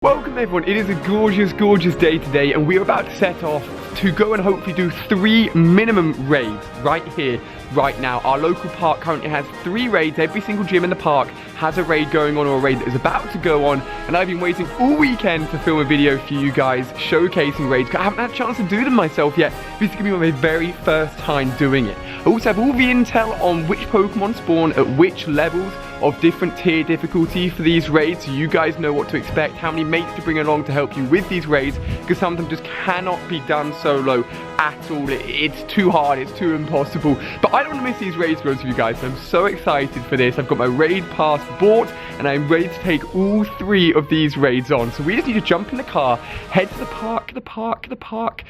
Welcome everyone, it is a gorgeous, gorgeous day today and we're about to set off to go and hopefully do 3 minimum raids right here, right now. Our local park currently has 3 raids. Every single gym in the park has a raid going on or a raid that is about to go on, and I've been waiting all weekend to film a video for you guys showcasing raids. I haven't had a chance to do them myself yet. This is going to be my very first time doing it. I also have all the intel on which Pokemon spawn at which levels of different tier difficulty for these raids, so you guys know what to expect, how many mates to bring along to help you with these raids, because some of them just cannot be done solo at all. It's too hard, it's too impossible. But I don't want to miss these raids with you guys, so I'm so excited for this. I've got my raid pass bought and I'm ready to take all 3 of these raids on. So we just need to jump in the car, head to the park.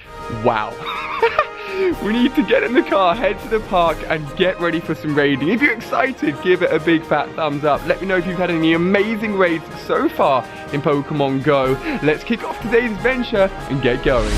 Wow. We need to get in the car, head to the park, and get ready for some raiding. If you're excited, give it a big fat thumbs up. Let me know if you've had any amazing raids so far in Pokemon Go. Let's kick off today's adventure and get going.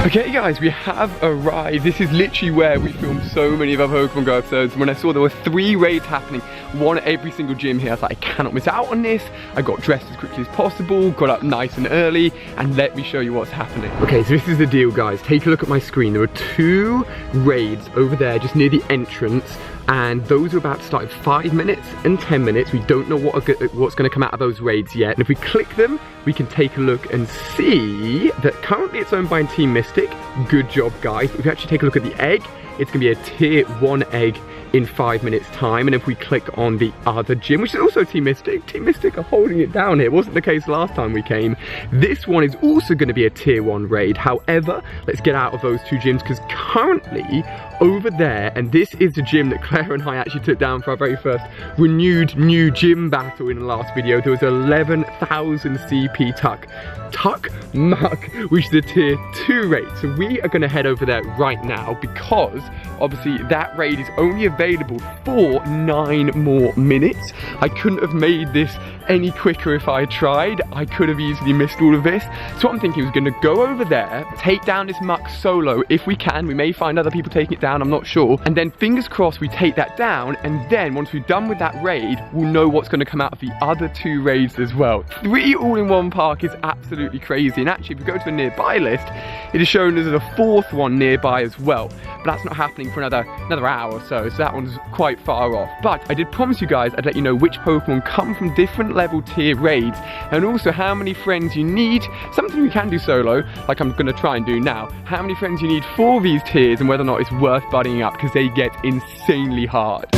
Okay guys, we have arrived. This is literally where we filmed so many of our Pokemon Go episodes. When I saw there were 3 raids happening, 1 at every single gym here, I was like, I cannot miss out on this. I got dressed as quickly as possible, got up nice and early, and let me show you what's happening. Okay, so this is the deal guys. Take a look at my screen. There are 2 raids over there just near the entrance, and those are about to start in 5 minutes and 10 minutes. We don't know what's going to come out of those raids yet. And if we click them, we can take a look and see that currently it's owned by Team Mystic. Good job, guys. But if we actually take a look at the egg, it's going to be a tier 1 egg in 5 minutes time. And if we click on the other gym, which is also Team Mystic are holding it down here. It wasn't the case last time we came. This one is also going to be a tier 1 raid. However, let's get out of those 2 gyms, because currently over there, and this is the gym that Claire and I actually took down for our very first renewed new gym battle in the last video. There was 11,000 CP Tuck Muck, which is a tier 2 raid. So we are going to head over there right now, because obviously that raid is only available for 9 more minutes. I couldn't have made this any quicker if I tried. I could have easily missed all of this. So what I'm thinking is going to go over there, take down this Muck solo if we can. We may find other people taking it down, I'm not sure. And then fingers crossed we take that down, and then once we're done with that raid, we'll know what's going to come out of the other 2 raids as well. 3 all in one park is absolutely crazy. And actually, if we go to the nearby list, it is shown as a 4th one nearby as well. But that's not happening for another hour or so that one's quite far off. But I did promise you guys I'd let you know which Pokemon come from different level tier raids, and also how many friends you need. Something we can do solo, like I'm going to try and do now. How many friends you need for these tiers, and whether or not it's worth buddying up, because they get insanely hard.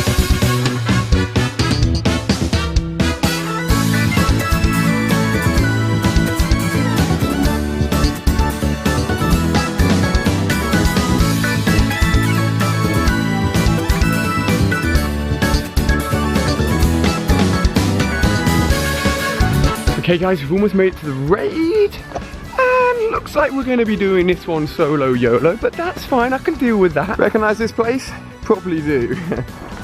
Okay guys, we've almost made it to the raid, and looks like we're going to be doing this one solo YOLO, but that's fine, I can deal with that. Recognize this place? Probably do.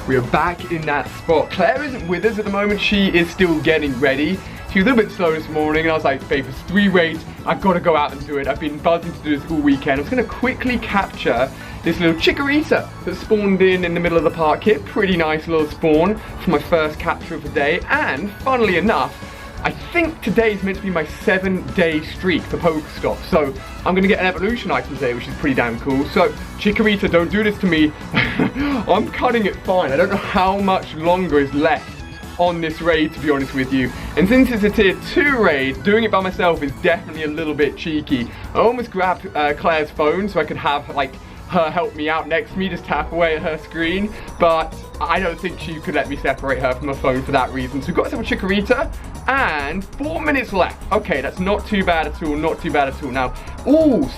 We are back in that spot. Claire isn't with us at the moment, she is still getting ready. She was a little bit slow this morning, and I was like, babe, there's 3 raids, I've got to go out and do it. I've been buzzing to do this all weekend. I'm just going to quickly capture this little Chikorita that spawned in the middle of the park here. Pretty nice little spawn for my first capture of the day, and funnily enough, I think today's meant to be my 7-day streak for Pokestop, so I'm going to get an evolution item today, which is pretty damn cool. So, Chikorita, don't do this to me. I'm cutting it fine. I don't know how much longer is left on this raid, to be honest with you. And since it's a tier 2 raid, doing it by myself is definitely a little bit cheeky. I almost grabbed Claire's phone so I could have, like, her help me out next to me, just tap away at her screen, but I don't think she could let me separate her from her phone for that reason. So we've got ourselves a Chikorita, and 4 minutes left. Okay, that's not too bad at all, not too bad at all. Now,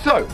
so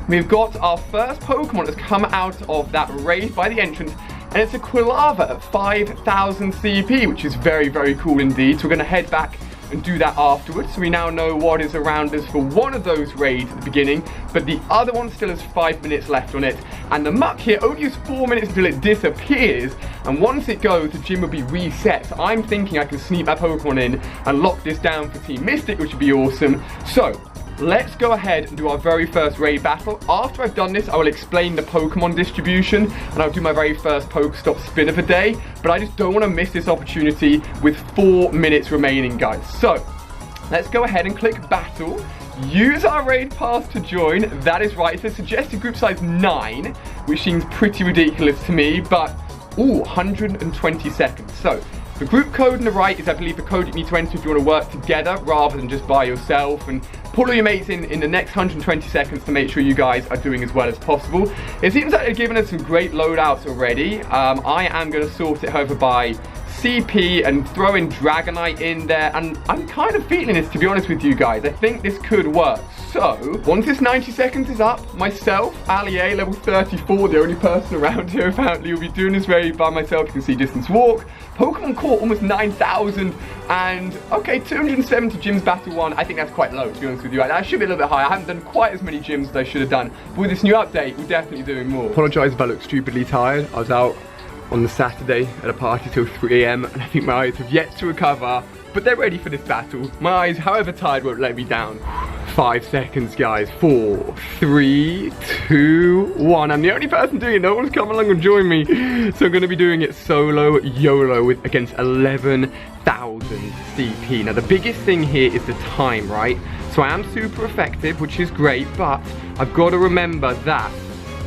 we've got our first Pokemon that's come out of that raid by the entrance, and it's a Quilava at 5,000 CP, which is very, very cool indeed. So we're going to head back and do that afterwards. So we now know what is around us for one of those raids at the beginning, but the other one still has 5 minutes left on it. And the Muck here only has 4 minutes until it disappears, and once it goes, the gym will be reset. So I'm thinking I can sneak my Pokemon in and lock this down for Team Mystic, which would be awesome. So let's go ahead and do our very first raid battle. After I've done this, I will explain the Pokemon distribution, and I'll do my very first Pokestop spin of the day. But I just don't want to miss this opportunity with 4 minutes remaining, guys. So, let's go ahead and click battle. Use our raid pass to join. That is right. It says suggested group size 9, which seems pretty ridiculous to me, but, ooh, 120 seconds. So, the group code on the right is, I believe, the code you need to enter if you want to work together rather than just by yourself, and pull all your mates in the next 120 seconds to make sure you guys are doing as well as possible. It seems like they're giving us some great loadouts already. I am going to sort it over by CP and throw in Dragonite in there, and I'm kind of feeling this, to be honest with you guys. I think this could work. So, once this 90 seconds is up, myself, Ali-A, level 34, the only person around here apparently, will be doing this raid by myself. You can see distance walk. Pokemon caught almost 9,000, and okay, 270 gyms battle 1. I think that's quite low, to be honest with you. I should be a little bit higher. I haven't done quite as many gyms as I should have done. But with this new update, we're definitely doing more. Apologise if I look stupidly tired. I was out on the Saturday at a party till 3 AM, and I think my eyes have yet to recover, but they're ready for this battle. My eyes, however tired, won't let me down. 5 seconds, guys. 4, 3, 2, 1. I'm the only person doing it. No one's come along and join me. So I'm going to be doing it solo YOLO against 11,000 CP. Now, the biggest thing here is the time, right? So I am super effective, which is great, but I've got to remember that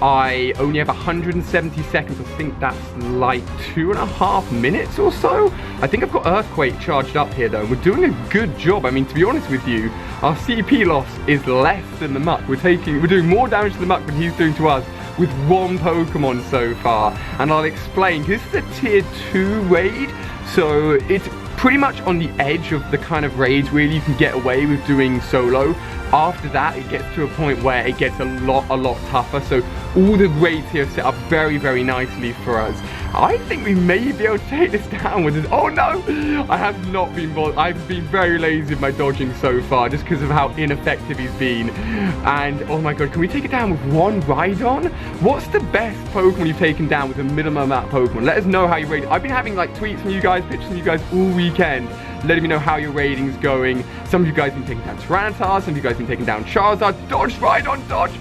I only have 170 seconds. I think that's like 2.5 minutes or so. I think I've got Earthquake charged up here though. We're doing a good job. I mean, to be honest with you, our CP loss is less than the Muck. We're doing more damage to the Muck than he's doing to us with 1 Pokemon so far. And I'll explain, this is a tier 2 raid, so it's pretty much on the edge of the kind of raids really you can get away with doing solo. After that, it gets to a point where it gets a lot tougher. So all the raids here are set up very, very nicely for us. I think we may be able to take this down with this. Oh no! I have not been bothered. I've been very lazy with my dodging so far just because of how ineffective he's been. And oh my god, can we take it down with 1 Rhydon? What's the best Pokemon you've taken down with a minimum amount of Pokemon? Let us know how you rate it. I've been having like tweets from you guys, pictures from you guys all weekend, letting me know how your rating's going. Some of you guys have been taking down Tyranitar, some of you guys have been taking down Charizard. Dodge, Rhydon, dodge!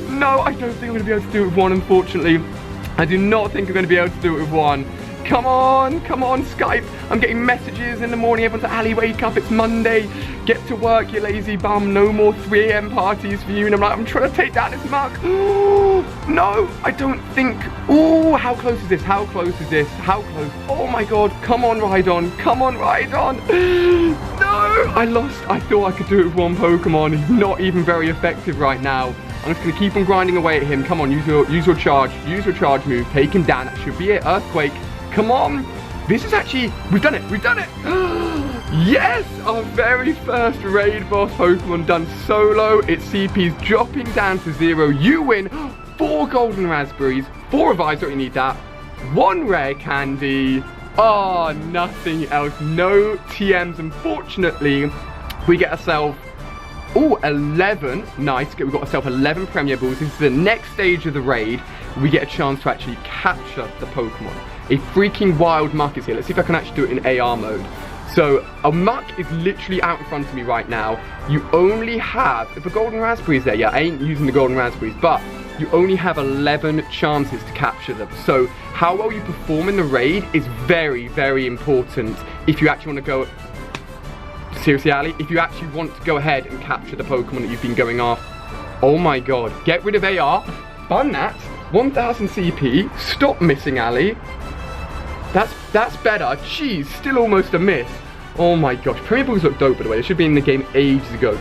No, I don't think I'm going to be able to do it with 1, unfortunately. I do not think I'm going to be able to do it with 1. Come on, Skype. I'm getting messages in the morning. Everyone's like, Ali, wake up, it's Monday. Get to work, you lazy bum. No more 3 AM parties for you. And I'm like, I'm trying to take down this Muck. No, I don't think. Oh, how close is this? How close is this? How close? Oh my god, come on, Rhydon. Come on, Rhydon. No, I lost. I thought I could do it with 1 Pokemon. He's not even very effective right now. I'm just going to keep on grinding away at him. Come on, use your charge. Use your charge move. Take him down. That should be it. Earthquake. Come on. This is actually... We've done it. We've done it. Yes! Our very first raid boss Pokemon done solo. Its CP's dropping down to 0. You win 4 golden raspberries. 4 revives. Don't you need that? 1 rare candy. Oh, nothing else. No TMs. Unfortunately, we get ourselves... Oh, 11. Nice. We've got ourselves 11 Premier Balls. This is the next stage of the raid. We get a chance to actually capture the Pokemon. A freaking wild Muck is here. Let's see if I can actually do it in AR mode. So, a Muck is literally out in front of me right now. You only have... If a Golden Raspberry is there, yeah, I ain't using the Golden Raspberries, but you only have 11 chances to capture them. So, how well you perform in the raid is very, very important if you actually want to go... Seriously, Ali, if you actually want to go ahead and capture the Pokemon that you've been going after. Oh my god. Get rid of AR. Bun that. 1000 CP. Stop missing, Ali. That's better. Jeez, still almost a miss. Oh my gosh. Premier Balls look dope, by the way. They should be in the game ages ago.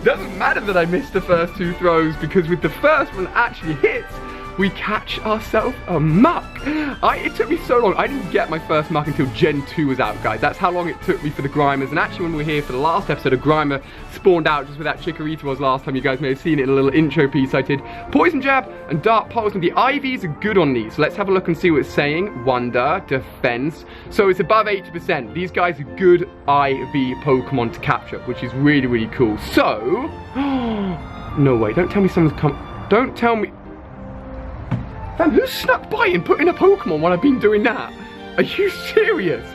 Doesn't matter that I missed the first 2 throws, because with the first one actually hits, we catch ourselves a Muck. It took me so long. I didn't get my first Muck until Gen 2 was out, guys. That's how long it took me for the Grimers. And actually, when we were here for the last episode, a Grimer spawned out just where that Chikorita was last time. You guys may have seen it in a little intro piece I did. Poison Jab and Dark Pulse. And the IVs are good on these. So let's have a look and see what it's saying. Wonder, Defense. So it's above 80%. These guys are good IV Pokemon to capture, which is really, really cool. So, no way. Don't tell me someone's come. Don't tell me. Fam, who snuck by and put in a Pokemon while I've been doing that? Are you serious?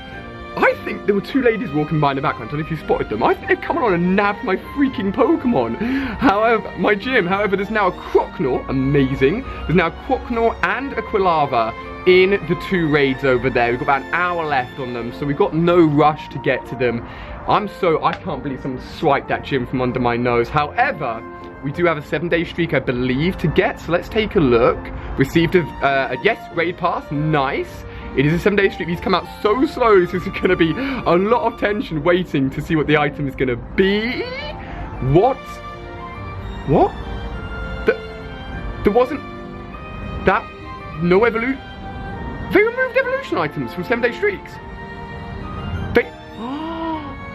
I think there were two ladies walking by in the background. I don't know if you spotted them. I think they've come on and nabbed my freaking Pokemon. However, there's now a Croconaw, amazing. There's now a Croconaw and a Quilava in the two raids over there. We've got about an hour left on them, so we've got no rush to get to them. I can't believe someone swiped that gym from under my nose. However, we do have a 7-day streak, I believe, to get, so let's take a look. Received a, yes, raid pass, nice. It is a 7-day streak. These come out so slowly, so there's gonna be a lot of tension waiting to see what the item is gonna be. What? There wasn't that, no evolution. They removed evolution items from 7-day streaks.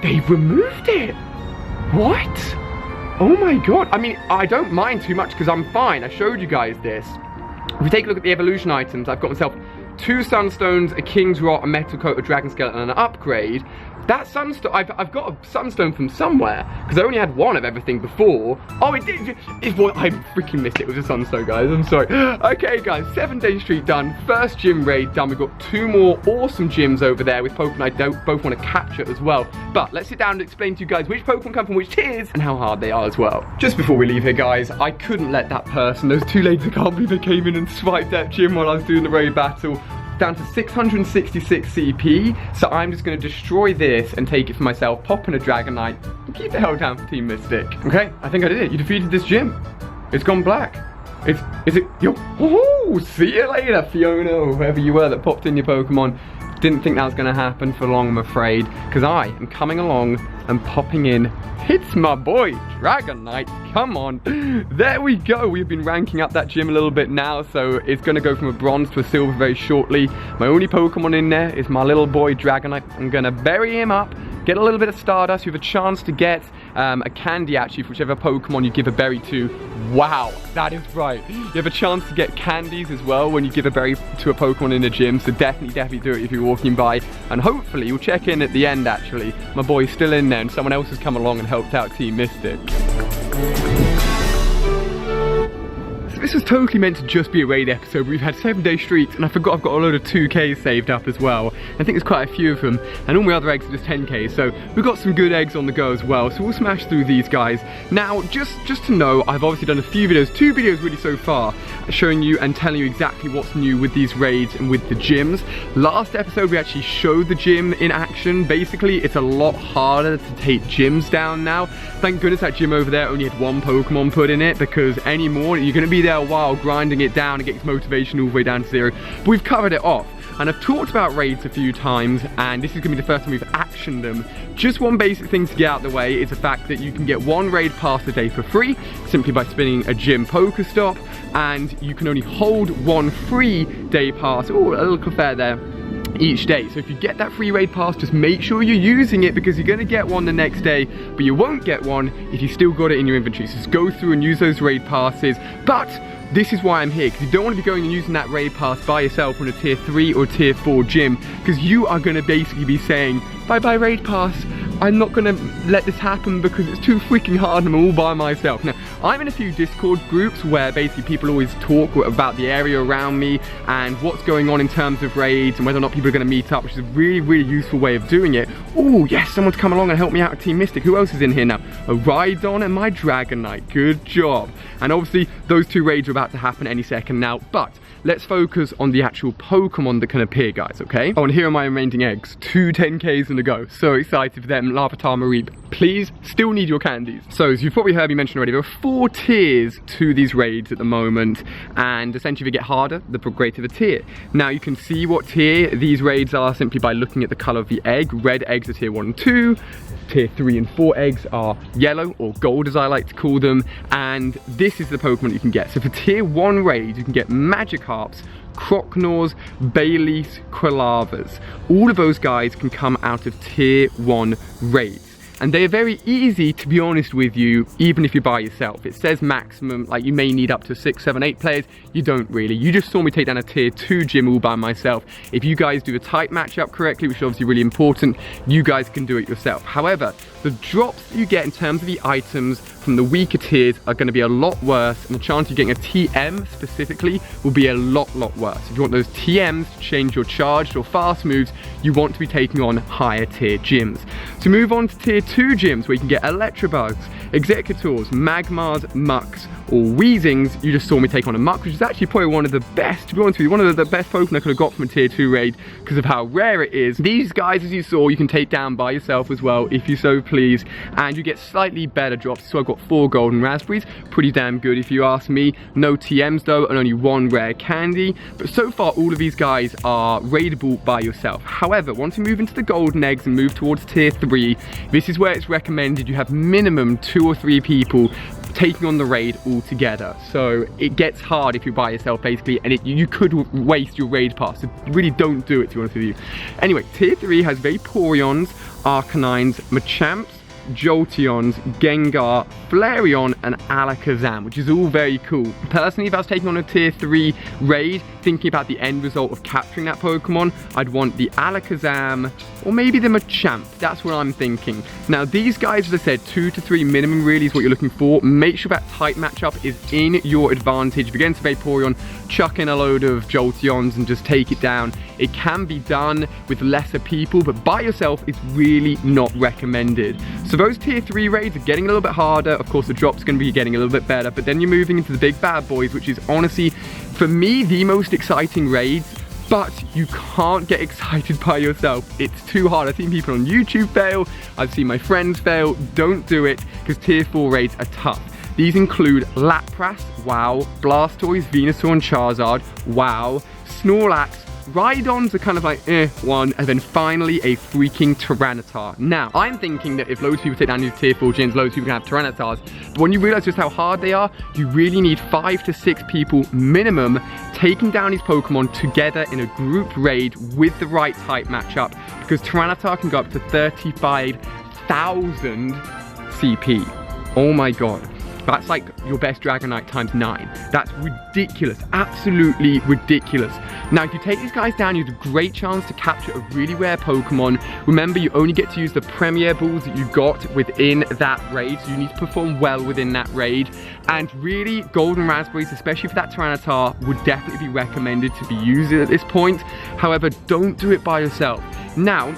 They've removed it. What? Oh my god. I mean, I don't mind too much because I'm fine. I showed you guys this. If we take a look at the evolution items, I've got myself 2 Sunstones, a King's Rot, a Metal Coat, a Dragon Skeleton, and an upgrade. That Sunstone, I've got a Sunstone from somewhere, because I only had one of everything before. Oh, I freaking missed it with a Sunstone, guys, I'm sorry. Okay, guys, 7-day streak done, first gym raid done. We've got 2 more awesome gyms over there with Pokemon I both want to capture as well. But let's sit down and explain to you guys which Pokemon come from which tiers and how hard they are as well. Just before we leave here, guys, I couldn't let that person, those 2 ladies, I can't believe they came in and swiped that gym while I was doing the raid battle, down to 666 CP, so I'm just going to destroy this and take it for myself, pop in a Dragonite, and keep it held down for Team Mystic. Okay, I think I did it. You defeated this gym. It's gone black. Is it, oh, see you later, Fiona, or whoever you were that popped in your Pokemon. Didn't think that was going to happen for long, I'm afraid, because I am coming along and popping in. It's my boy, Dragonite, come on. There we go, we've been ranking up that gym a little bit now, so it's going to go from a bronze to a silver very shortly. My only Pokemon in there is my little boy, Dragonite. I'm going to bury him up, get a little bit of Stardust. You have a chance to get a candy, actually, for whichever Pokemon you give a berry to. Wow, that is right. You have a chance to get candies as well when you give a berry to a Pokemon in a gym, so definitely do it if you're walking by. And hopefully, you'll check in at the end, actually. My boy's still in there, and someone else has come along and helped out Team Mystic. This was totally meant to just be a raid episode. We've had 7-day streaks, and I forgot I've got a load of 2Ks saved up as well. I think there's quite a few of them, and all my other eggs are just 10Ks, so we've got some good eggs on the go as well, so we'll smash through these guys. Now, just to know, I've obviously done a few videos, 2 videos really so far, showing you and telling you exactly what's new with these raids and with the gyms. Last episode, we actually showed the gym in action. Basically, it's a lot harder to take gyms down now. Thank goodness that gym over there only had 1 Pokemon put in it, because anymore, you're going to be there a while grinding it down and getting motivation all the way down to 0. But we've covered it off, and I've talked about raids a few times, and this is going to be the first time we've actioned them. Just one basic thing to get out of the way is the fact that you can get 1 raid pass a day for free simply by spinning a gym Pokestop, and you can only hold 1 free day pass. Oh, a little fair there. Each day. So if you get that free raid pass, just make sure you're using it, because you're going to get one the next day, but you won't get one if you still got it in your inventory. So just go through and use those raid passes. But this is why I'm here, because you don't want to be going and using that raid pass by yourself on a tier 3 or tier 4 gym, because you are going to basically be saying, bye-bye raid pass, I'm not going to let this happen because it's too freaking hard and I'm all by myself. Now, I'm in a few Discord groups where basically people always talk about the area around me and what's going on in terms of raids and whether or not people are going to meet up, which is a really useful way of doing it. Oh, yes, someone's come along and helped me out at Team Mystic. Who else is in here now? A Rhydon and my Dragonite. Good job. And obviously, those 2 raids are about to happen any second now, but let's focus on the actual Pokemon that can appear, guys, okay? Oh, and here are my remaining eggs. 2 10Ks in a go. So excited for them. Larvitar, Mareep, please, still need your candies. So, as you've probably heard me mention already, there are 4 tiers to these raids at the moment, and essentially they get harder the greater the tier. Now, you can see what tier these raids are simply by looking at the color of the egg. Red eggs are tier 1 and 2. Tier 3 and 4 eggs are yellow, or gold as I like to call them, and this is the Pokemon you can get. So for tier 1 raids, you can get Magikarps, Croconaws, Baileys, Quilavas. All of those guys can come out of tier 1 raids. and they are very easy, to be honest with you, even if you're by yourself. It says maximum, like you may need up to 6, 7, 8 players. You don't really. You just saw me take down a tier 2 gym all by myself. If you guys do a tight matchup correctly, which is obviously really important, you guys can do it yourself. However, the drops that you get in terms of the items from the weaker tiers are going to be a lot worse, and the chance of getting a TM specifically will be a lot worse. If you want those TMs to change your charged or fast moves, you want to be taking on higher tier gyms. To move on to tier 2 gyms where you can get Electrobugs, Executors, Magmars, Mucks, or Weezings. You just saw me take on a Muck, which is actually probably one of the best, to be honest with you, one of the best Pokemon I could have got from a tier 2 raid because of how rare it is. These guys, as you saw, you can take down by yourself as well, if you so please, and you get slightly better drops. So I've got 4 golden raspberries, pretty damn good if you ask me. No TMs though, and only 1 rare candy. But so far, all of these guys are raidable by yourself. However, once you move into the golden eggs and move towards tier 3, this is where it's recommended you have minimum 2 or 3 people taking on the raid all together. So it gets hard if you're by yourself basically, and you could waste your raid pass. So really don't do it, to be honest with you. Anyway, tier 3 has Vaporeons, Arcanines, Machamps, Jolteons, Gengar, Flareon, and Alakazam, which is all very cool. Personally, if I was taking on a tier 3 raid, thinking about the end result of capturing that Pokemon, I'd want the Alakazam or maybe the Machamp. That's what I'm thinking. Now, these guys, as I said, 2 to 3 minimum really is what you're looking for. Make sure that tight matchup is in your advantage. If you're against Vaporeon, chuck in a load of Jolteons and just take it down. It can be done with lesser people, but by yourself, it's really not recommended. So those tier 3 raids are getting a little bit harder. Of course, the drop's going to be getting a little bit better, but then you're moving into the big bad boys, which is honestly, for me, the most exciting raids. But you can't get excited by yourself. It's too hard. I've seen people on YouTube fail. I've seen my friends fail. Don't do it, because tier 4 raids are tough. These include Lapras, wow. Blastoise, Venusaur, and Charizard, wow. Snorlax, Rhydons are kind of like, one, and then finally a freaking Tyranitar. Now, I'm thinking that if loads of people take down these tier 4 gyms, loads of people can have Tyranitars, but when you realize just how hard they are, you really need 5 to 6 people minimum taking down these Pokemon together in a group raid with the right type matchup, because Tyranitar can go up to 35,000 CP. Oh my god. That's like your best Dragonite times 9. That's ridiculous, absolutely ridiculous. Now, if you take these guys down, you have a great chance to capture a really rare Pokemon. Remember, you only get to use the Premier Balls that you got within that raid, so you need to perform well within that raid. And really, Golden Raspberries, especially for that Tyranitar, would definitely be recommended to be used at this point. However, don't do it by yourself. Now,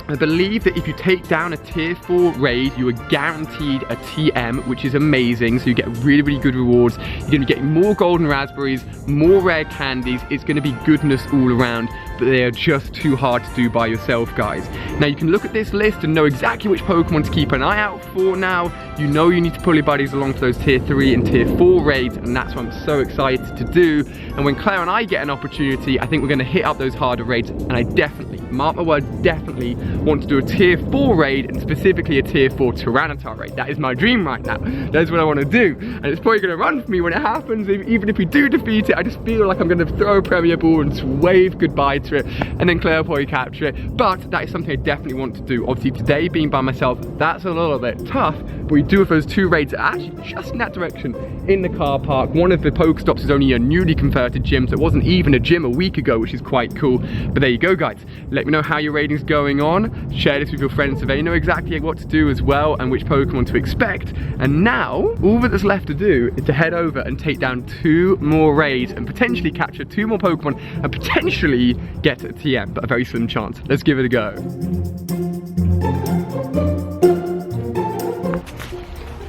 I believe that if you take down a tier 4 raid, you are guaranteed a TM, which is amazing. So you get really, really good rewards. You're going to get more golden raspberries, more rare candies. It's going to be goodness all around, but they are just too hard to do by yourself, guys. Now, you can look at this list and know exactly which Pokemon to keep an eye out for now. You know you need to pull your buddies along for those tier 3 and tier 4 raids, and that's what I'm so excited to do. And when Claire and I get an opportunity, I think we're going to hit up those harder raids, and I definitely, mark my words, definitely want to do a tier 4 raid, and specifically a tier 4 Tyranitar raid. That is my dream right now. That is what I want to do, and it's probably going to run for me when it happens. Even if we do defeat it, I just feel like I'm going to throw a Premier Ball and just wave goodbye to it, and then Claire will probably capture it. But that is something I definitely want to do. Obviously, today being by myself, that's a little bit tough, but we do have those 2 raids actually just in that direction in the car park. One of the Pokestops is only a newly converted gym, so it wasn't even a gym a week ago, which is quite cool. But there you go, guys. Let me know how your raiding's going on. Share this with your friends so they know exactly what to do as well and which Pokemon to expect. And now, all that's left to do is to head over and take down 2 more raids and potentially capture 2 more Pokemon and potentially get a TM, but a very slim chance. Let's give it a go.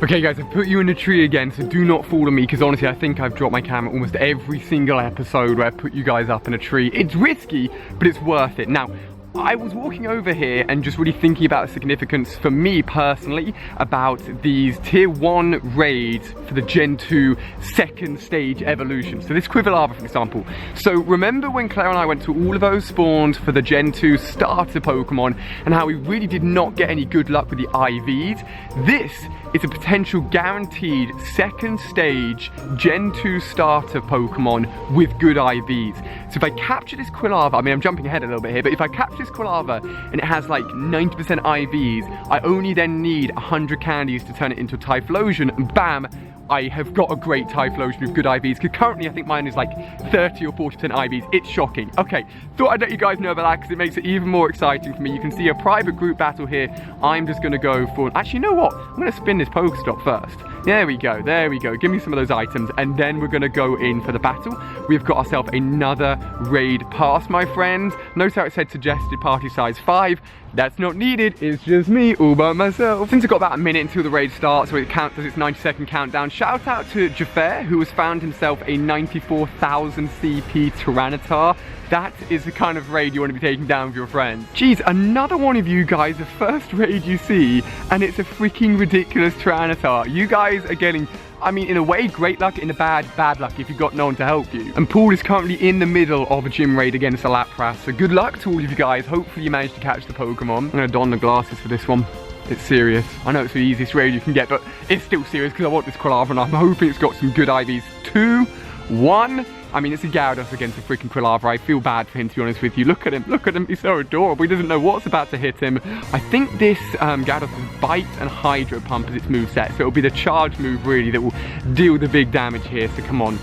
Okay guys, I've put you in a tree again, so do not follow me, because honestly I think I've dropped my camera almost every single episode where I put you guys up in a tree. It's risky, but it's worth it. Now, I was walking over here and just really thinking about the significance for me personally about these tier 1 raids for the Gen 2 second stage evolution. So this Quilava, for example. So remember when Claire and I went to all of those spawns for the Gen 2 starter Pokemon and how we really did not get any good luck with the IVs? This is a potential guaranteed second stage Gen 2 starter Pokemon with good IVs. So if I capture this Quilava, I mean I'm jumping ahead a little bit here, but if I capture this this Quilava and it has like 90% IVs, I only then need 100 candies to turn it into a Typhlosion, and bam, I have got a great Typhlosion with good IVs, because currently I think mine is like 30 or 40% IVs. It's shocking. Okay, thought I'd let you guys know about that because it makes it even more exciting for me. You can see a private group battle here. I'm just gonna go for, actually, you know what? I'm gonna spin this Pokestop first. There we go, there we go. Give me some of those items, and then we're gonna go in for the battle. We've got ourselves another raid pass, my friends. Notice how it said suggested party size 5. That's not needed, it's just me all by myself. Since I've got about a minute until the raid starts, so it counts as its 90-second countdown, shout out to Jafar, who has found himself a 94,000 CP Tyranitar. That is the kind of raid you want to be taking down with your friends. Jeez, another one of you guys, the first raid you see, and it's a freaking ridiculous Tyranitar. You guys are getting, I mean, in a way, great luck, in a bad luck if you've got no one to help you. And Paul is currently in the middle of a gym raid against a Lapras, so good luck to all of you guys. Hopefully you manage to catch the Pokemon. I'm gonna don the glasses for this one. It's serious. I know it's the easiest raid you can get, but it's still serious because I want this Quilava and I'm hoping it's got some good IVs. 2, 1. I mean, it's a Gyarados against a freaking Quilava. I feel bad for him, to be honest with you. Look at him, he's so adorable. He doesn't know what's about to hit him. I think this Gyarados is Bite and Hydro Pump as its moveset, so it'll be the charge move, really, that will deal the big damage here. So come on,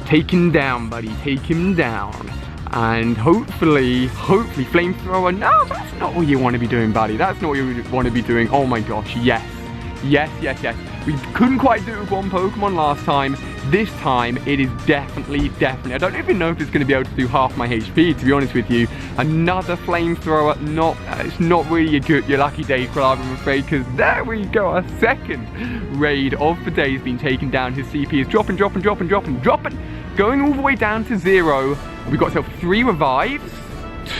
take him down, buddy, take him down. And hopefully, Flamethrower. No, that's not what you want to be doing, buddy. That's not what you want to be doing. Oh my gosh, yes. Yes. We couldn't quite do it with one Pokemon last time. This time, it is definitely. I don't even know if it's going to be able to do half my HP, to be honest with you. Another Flamethrower. It's not really your lucky day, Quilava, I'm afraid, because there we go. Our second raid of the day has been taken down. His CP is dropping. Going all the way down to 0. We've got ourselves 3 revives,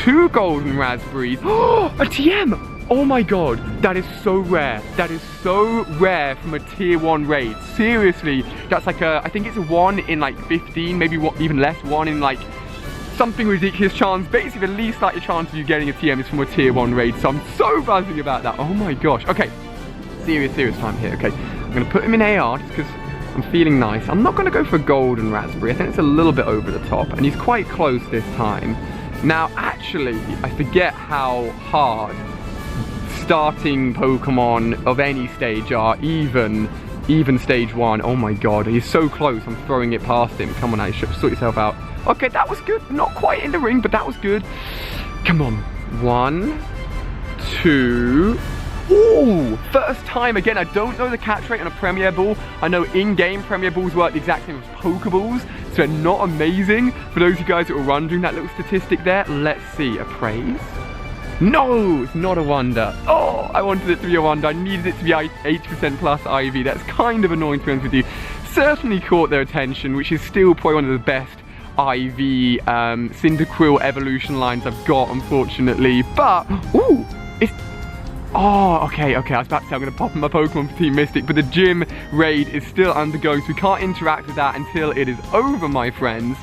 2 golden raspberries. Oh, a TM! Oh my god, that is so rare. That is so rare from a tier 1 raid. Seriously, that's like I think it's a 1 in like 15, maybe even less, 1 in like something ridiculous chance. Basically, the least likely chance of you getting a TM is from a tier 1 raid. So I'm so buzzing about that. Oh my gosh. Okay, serious time here. Okay, I'm gonna put him in AR just because I'm feeling nice. I'm not gonna go for a golden raspberry. I think it's a little bit over the top, and he's quite close this time. Now, actually, I forget how hard starting Pokemon of any stage are, even stage 1. Oh my god, he's so close. I'm throwing it past him. Come on, Aisha, sort yourself out. Okay, that was good. Not quite in the ring, but that was good. Come on. 1, 2. Ooh, first time again. I don't know the catch rate on a Premier Ball. I know in-game Premier Balls work the exact same as Pokeballs, so they're not amazing. For those of you guys that were wondering that little statistic there, let's see. A praise? No, it's not a wonder. Oh, I wanted it to be a wonder. I needed it to be 80% plus IV. That's kind of annoying, to be honest with you. Certainly caught their attention, which is still probably one of the best IV Cyndaquil evolution lines I've got, unfortunately. But, ooh, it's... Oh, okay, I was about to say I'm going to pop in my Pokemon for Team Mystic, but the gym raid is still undergoing, so we can't interact with that until it is over, my friends.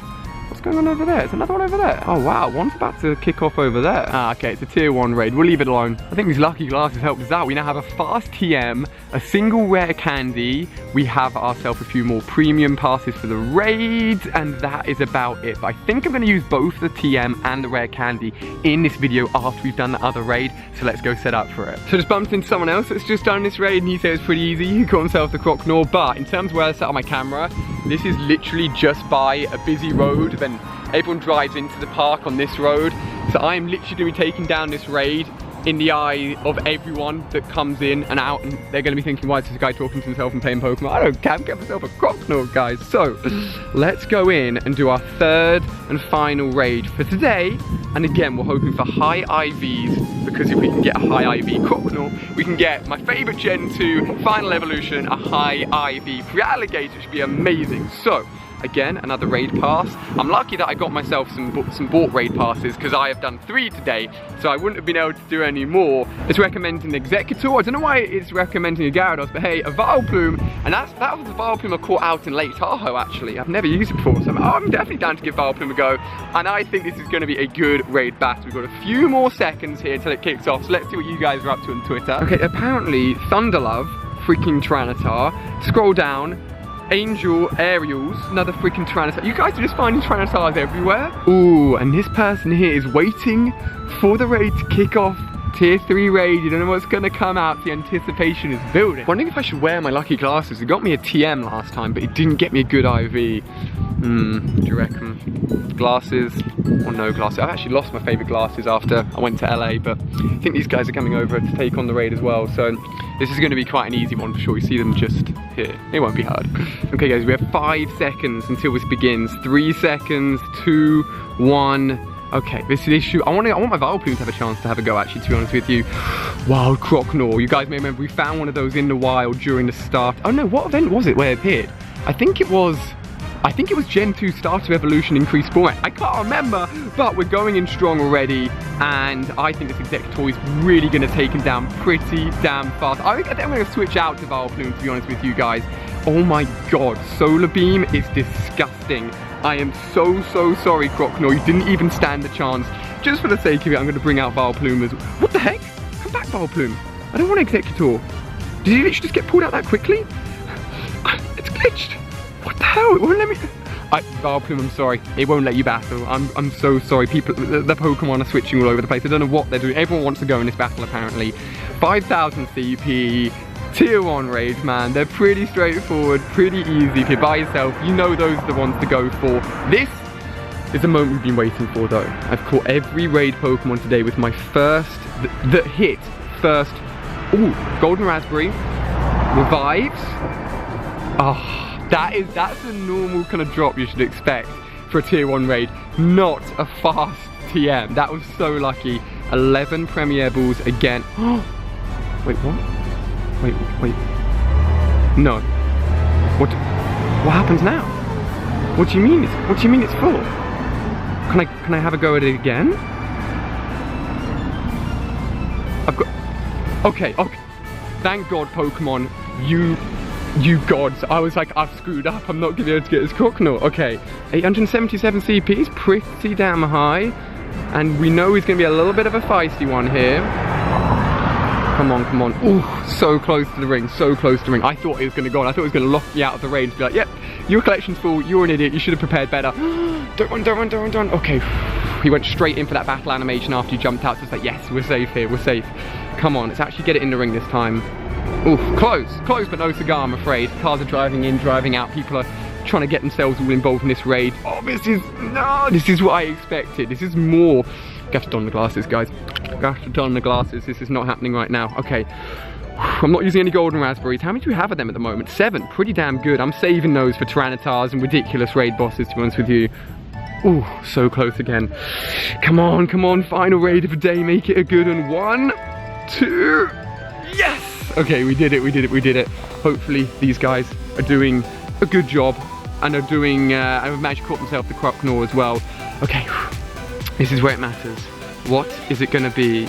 What's going on over there? It's another one over there. Oh wow, one's about to kick off over there. Ah, okay, it's a tier 1 raid. We'll leave it alone. I think these lucky glasses helped us out. We now have a fast TM, a single rare candy. We have ourselves a few more premium passes for the raids, and that is about it. But I think I'm going to use both the TM and the rare candy in this video after we've done the other raid. So let's go set up for it. So just bumped into someone else that's just done this raid, and he said it's pretty easy. He caught himself the Croconaw, but in terms of where I set up my camera, this is literally just by a busy road. Then everyone drives into the park on this road. So I am literally going to be taking down this raid in the eye of everyone that comes in and out, and they're going to be thinking, why is this guy talking to himself and playing Pokemon? I don't care, I'm getting myself a Croconaw, guys. So let's go in and do our 3rd and final raid for today. And again, we're hoping for high IVs, because if we can get a high IV Croconaw, we can get my favorite Gen 2 final evolution, a high IV Pre-Alligator, which should be amazing. So again, another raid pass. I'm lucky that I got myself some bought raid passes, because I have done 3 today, so I wouldn't have been able to do any more. It's recommending an Executor. I don't know why it's recommending a Gyarados, but hey, a Vileplume, and that was the Vileplume I caught out in Lake Tahoe, actually. I've never used it before, so I'm definitely down to give Vileplume a go, and I think this is going to be a good raid battle. We've got a few more seconds here till it kicks off, so let's see what you guys are up to on Twitter. Okay, apparently Thunderlove, freaking Tyranitar, scroll down, Angel Aerials, another freaking Tyrannosaurus. You guys are just finding Tyrannosaurs everywhere. Ooh, and this person here is waiting for the raid to kick off. Tier 3 raid, you don't know what's gonna come out. The anticipation is building. Wondering if I should wear my lucky glasses. It got me a TM last time, but it didn't get me a good IV. Do you reckon? Glasses or no glasses? I've actually lost my favorite glasses after I went to LA, but I think these guys are coming over to take on the raid as well, so this is gonna be quite an easy one for sure. You see them just here. It won't be hard. Okay guys, we have 5 seconds until this begins. 3 seconds, 2, 1. Okay, this issue. I want my Vileplume to have a chance to have a go, actually, to be honest with you. Wild Croconaw. You guys may remember we found one of those in the wild during the start. Oh no, what event was it where it appeared? I think it was Gen 2 Starter Evolution Increased Format. I can't remember, but we're going in strong already, and I think this Executor is really going to take him down pretty damn fast. I think I'm going to switch out to Vileplume, to be honest with you guys. Oh my god, Solar Beam is disgusting. I am so sorry, Croconaw. You didn't even stand a chance. Just for the sake of it, I'm going to bring out Vileplume as well. What the heck? Come back, Vileplume. I don't want Executor. Did he literally just get pulled out that quickly? It's glitched. What the hell? It won't let me... Vileplume, I'm sorry. It won't let you battle. I'm so sorry. People, the Pokemon are switching all over the place. I don't know what they're doing. Everyone wants to go in this battle, apparently. 5,000 CP. Tier 1 raids, man, they're pretty straightforward, pretty easy. If you're by yourself, you know those are the ones to go for. This is the moment we've been waiting for, though. I've caught every raid Pokemon today with my first, that hit first. Ooh, Golden Raspberry, Revives. Oh, that's a normal kind of drop you should expect for a Tier 1 raid, not a fast TM. That was so lucky. 11 Premier Balls again. Wait, what? Wait. No. What happens now? What do you mean it's full? Can I have a go at it again? I've got... Okay. Thank God, Pokemon. You gods. I was like, I've screwed up. I'm not gonna be able to get this Croconaw. Okay. 877 CP is pretty damn high. And we know he's gonna be a little bit of a feisty one here. Come on. Ooh, so close to the ring, so close to the ring. I thought it was gonna go on. I thought it was gonna lock me out of the raid and be like, yep, your collection's full, you're an idiot, you should have prepared better. Don't run. Okay, he went straight in for that battle animation after you jumped out, so it's like, yes, we're safe here, we're safe. Come on, let's actually get it in the ring this time. Ooh, close but no cigar, I'm afraid. Cars are driving in, driving out, people are trying to get themselves all involved in this raid. Oh, this is what I expected. This is more. Got to don the glasses, guys. Got to don the glasses. This is not happening right now. Okay. I'm not using any golden raspberries. How many do we have of them at the moment? 7. Pretty damn good. I'm saving those for Tyrannotars and ridiculous raid bosses, to be honest with you. Ooh, so close again. Come on. Final raid of the day. Make it a good one. 1, 2. Yes! Okay, we did it. Hopefully these guys are doing a good job and are doing, I've managed to caught themselves the Croconaw as well. Okay. This is where it matters. What is it gonna be?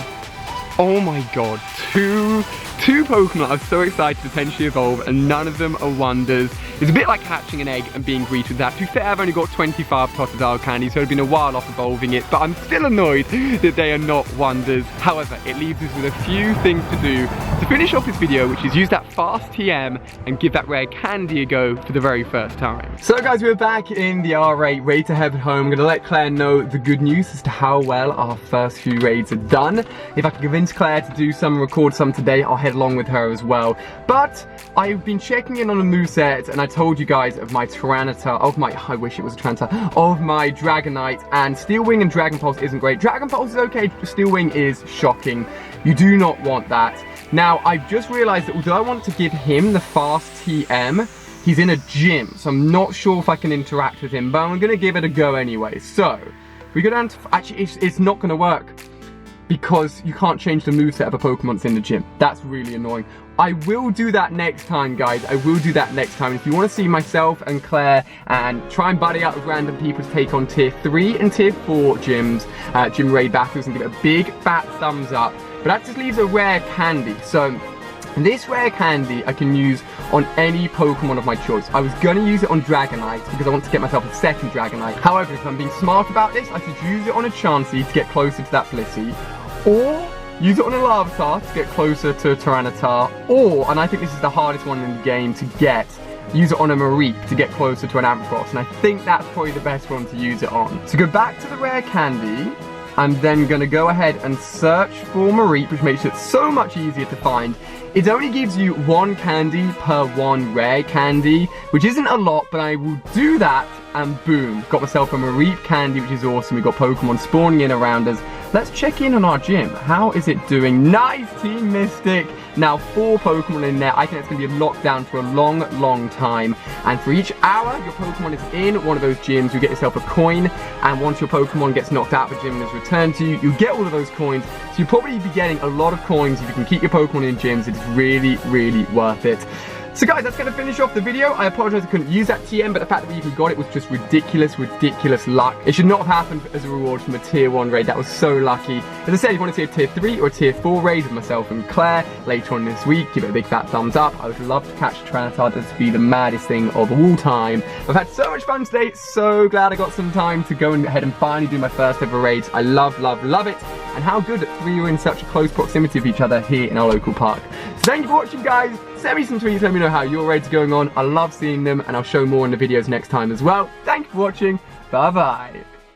Oh my god, two Pokemon I'm so excited to potentially evolve, and none of them are wonders. It's a bit like hatching an egg and being greeted with that. To be fair, I've only got 25 Totodile candies, so it's been a while off evolving it, but I'm still annoyed that they are not wonders. However, it leaves us with a few things to do to finish off this video, which is use that fast TM and give that rare candy a go for the very first time. So guys, we're back in the R8, ready to head home. I'm gonna let Claire know the good news as to how well our first few raids are done. If I can convince Claire to do some, record some today, I'll head along with her as well. But I've been checking in on the moveset, and I told you guys of my Tyranitar, I wish it was a Tyranitar, of my Dragonite, and Steel Wing and Dragon Pulse isn't great. Dragon Pulse is okay, Steel Wing is shocking. You do not want that. Now, I've just realized that although I want to give him the fast TM, he's in a gym, so I'm not sure if I can interact with him, but I'm gonna give it a go anyway. So, we go down to, actually, it's not gonna work, because you can't change the moveset of a Pokemon that's in the gym. That's really annoying. I will do that next time, guys. I will do that next time. If you want to see myself and Claire and try and buddy out with random people to take on Tier 3 and Tier 4 gyms, gym raid battles, and give it a big fat thumbs up. But that just leaves a rare candy. So this rare candy I can use on any Pokemon of my choice. I was going to use it on Dragonite because I want to get myself a second Dragonite. However, if I'm being smart about this, I should use it on a Chansey to get closer to that Blissey. Or use it on a Larvitar to get closer to a Tyranitar, or, and I think this is the hardest one in the game to get, use it on a Mareep to get closer to an Ampharos, and I think that's probably the best one to use it on. So go back to the rare candy. I'm then going to go ahead and search for Mareep, which makes it so much easier to find. It only gives you 1 candy per 1 rare candy, which isn't a lot, but I will do that, and boom, got myself a Mareep candy, which is awesome. We've got Pokemon spawning in around us. Let's check in on our gym. How is it doing? Nice, Team Mystic. Now 4 Pokemon in there. I think it's going to be a lockdown for a long, long time. And for each hour your Pokemon is in one of those gyms, you get yourself a coin. And once your Pokemon gets knocked out of the gym and is returned to you, you get all of those coins. So you'll probably be getting a lot of coins if you can keep your Pokemon in gyms. It's really, really worth it. So guys, that's going to finish off the video. I apologize I couldn't use that TM, but the fact that we even got it was just ridiculous, ridiculous luck. It should not have happened as a reward from a tier 1 raid. That was so lucky. As I said, if you want to see a tier 3 or a tier 4 raid with myself and Claire later on this week, give it a big fat thumbs up. I would love to catch Trinitard. This would be the maddest thing of all time. I've had so much fun today. So glad I got some time to go ahead and finally do my first ever raids. I love, love, love it. And how good that 3 are in such a close proximity of each other here in our local park. So thank you for watching, guys. Send me some tweets, let me know how your raids are going on. I love seeing them, and I'll show more in the videos next time as well. Thank you for watching. Bye-bye.